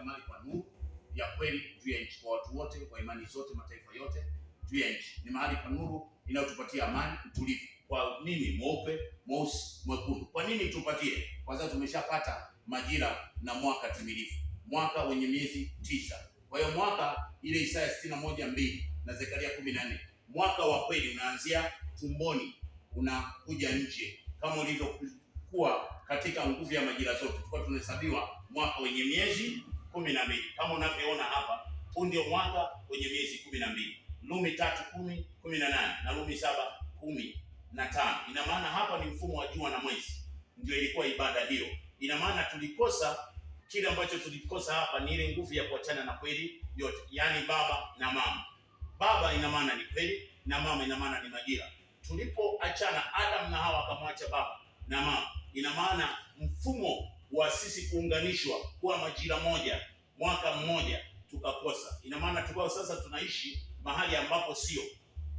mahali pa nuru ya kweli juu ya nchi, kwa watu wote wa imani zote, mataifa yote juu ya nchi. Ni mahali pa nuru inayotupatia amani, utulivu. Kwa nini mweupe, mweusi, mwekundu? Kwa nini tupatie? Kwa sababu tumeshapata majira na mwaka timilifu, mwaka wenye miezi 9. Kwa hiyo mwaka ile Isaya 61:2 na Zekaria 14, mwaka wa kweli unaanzia tumboni unakuja nje, kama ulivyokuwa katika nguvu ya majira zote. Tulikuwa tunahesabiwa mwaka wenye miezi 12. Kama unavyoona hapa, huu ndio mwaka wenye miezi 12. Rumi 3:10-18 na Rumi 7:15. Ina maana hapa ni mfumo wa jua na mwezi, ndio ilikuwa ibada hiyo. Ina maana tulikosa kile ambacho tulikosa hapa ni ile nguvu ya kuachana na kweli yote, yaani baba na mama. Baba ina maana ni kweli na mama ina maana ni majira. Tulipoachana, Adam na Hawa akamwacha baba na mama, ina maana mfumo wa sisi kuunganishwa kuwa majira moja, mwaka mmoja, tukakosa. Ina maana tukao sasa tunaishi mahali ambapo sio.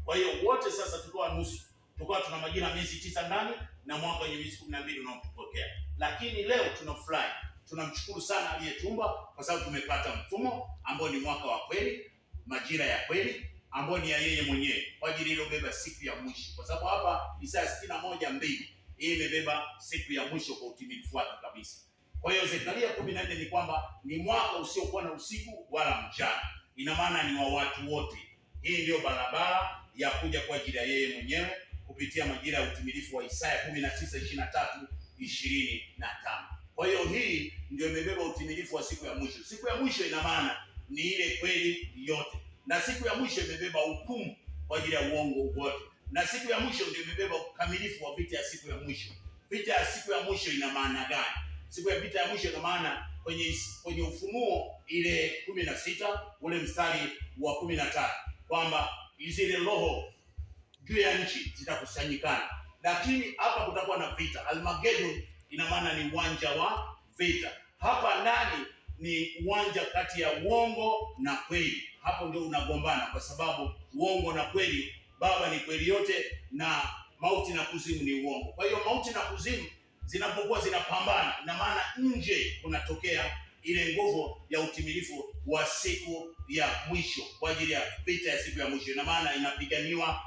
Kwa hiyo wote sasa tukawa nusu, tukawa tuna majira miezi 9 ndani na mwaka wenye miezi 12 unaotupokea. Lakini leo tunafurahi, tunamshukuru sana aliyetumba, kwa sababu tumepata mfumo ambao ni mwaka wa kweli, majira ya kweli ambao ni ya yeye mwenyewe, kwa ajili ile ubeba siku ya mwisho. Kwa sababu hapa Isaya 61:2 hii imebeba siku ya mwisho kwa utimilifu wake kabisa. Kwa hiyo Zekaria 14 ni kwamba ni mwaka usiokuwa na usiku wala mchana. Ina maana ni wa watu wote. Hii ndio barabara ya kuja kwa ajili ya yeye mwenyewe kupitia majira ya utimilifu wa Isaya 19:23-25. Kwa hiyo hii ndio imebeba utimilifu wa siku ya mwisho. Siku ya mwisho ina maana ni ile kweli yote, na siku ya mwisho imebeba hukumu kwa ajili ya uongo wote, na siku ya mwisho ndio imebeba ukamilifu wa vita ya siku ya mwisho. Vita ya siku ya mwisho ina maana gani? Siku ya vita ya mwisho ina maana kwenye Ufunuo ile 16 ule mstari wa 13 kwamba zile roho juu ya nchi zitakusanyikana, lakini hapa kutakuwa na vita. Armageddon ina maana ni uwanja wa vita. Hapa ndani ni uwanja kati ya uongo na kweli. Hapo ndio unagombana, kwa sababu uongo na kweli, baba ni kweli yote na mauti na kuzimu ni uongo. Kwa hiyo mauti na kuzimu zinapokuwa zinapambana, ina maana nje kunatokea ile nguvu ya utimilifu wa siku ya mwisho kwa ajili ya vita ya siku ya mwisho. Ina maana inapiganiwa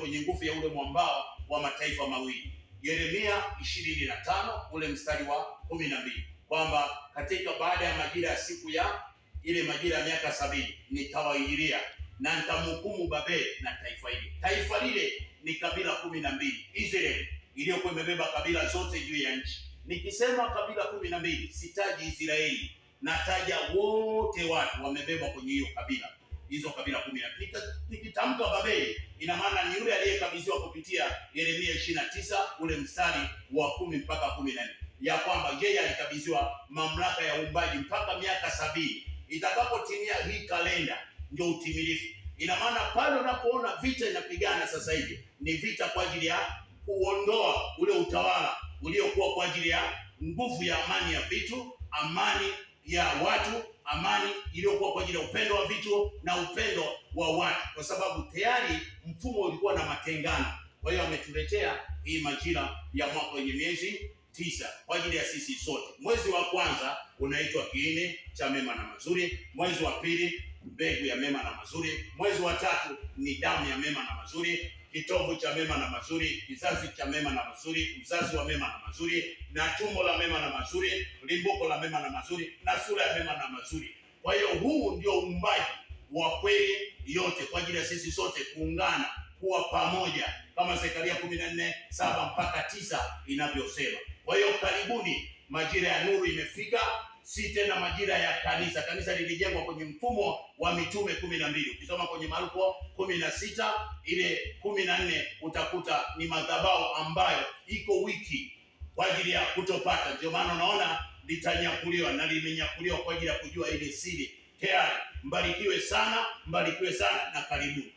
kwenye nguvu ya ule mwambao wa mataifa mawili. Yeremia 25 ule mstari wa 12 kwamba katika baada ya majira ya siku ya ile majira ya miaka 70 nitawaijilia na nitamhukumu Babeli na taifa hili. Taifa lile ni kabila 12, Israeli iliyokuwa imebeba kabila zote juu ya nchi. Nikisema kabila 12 sitaji Israeli, nataja wote watu wamebeba kwenye hiyo kabila, hizo kabila 12. Nikitamka Babeli, ina maana ni yule aliyekabidhiwa kupitia Yeremia 29 ule mstari wa 10 mpaka 14, ya kwamba yeye alikabidhiwa mamlaka ya uumbaji mpaka miaka 70. Itakapotimia hii kalenda ndio utimilifu. Ina maana pale unapoona vita inapigana sasa hivi ni vita kwa ajili ya kuondoa ule utawala uliokuwa kwa ajili ya nguvu ya amani ya vitu, amani ya watu, amani iliyokuwa kwa ajili ya upendo wa vitu na upendo wa watu, kwa sababu tayari mfumo ulikuwa na matengano. Kwa hiyo ametuletea hii majira ya mwaka wenye miezi 9 kwa ajili ya sisi sote. Mwezi wa kwanza unaitwa kiini cha mema na mazuri, mwezi wa pili mbegu ya mema na mazuri, mwezi wa tatu ni damu ya mema na mazuri, kitovu cha mema na mazuri, kizazi cha mema na mazuri, uzazi wa mema na mazuri, na tumbo la mema na mazuri, limbuko la mema na mazuri, na sura ya mema na mazuri. Kwa hiyo huu ndio uumbaji wa kweli yote kwa ajili ya sisi sote kuungana kuwa pamoja, kama Zekaria 14:7 mpaka 9 inavyosema. Kwa hiyo karibuni, majira ya nuru imefika, si tena majira ya kanisa. Kanisa lilijengwa kwenye mfumo wa mitume 12. Ukisoma kwenye Marko 16 ile 14 utakuta ni madhabahu ambayo iko wiki kwa ajili ya kutopata. Ndio maana unaona litanyakuliwa na limenyakuliwa kwa ajili ya kujua ile siri. Tayari mbarikiwe sana na karibuni.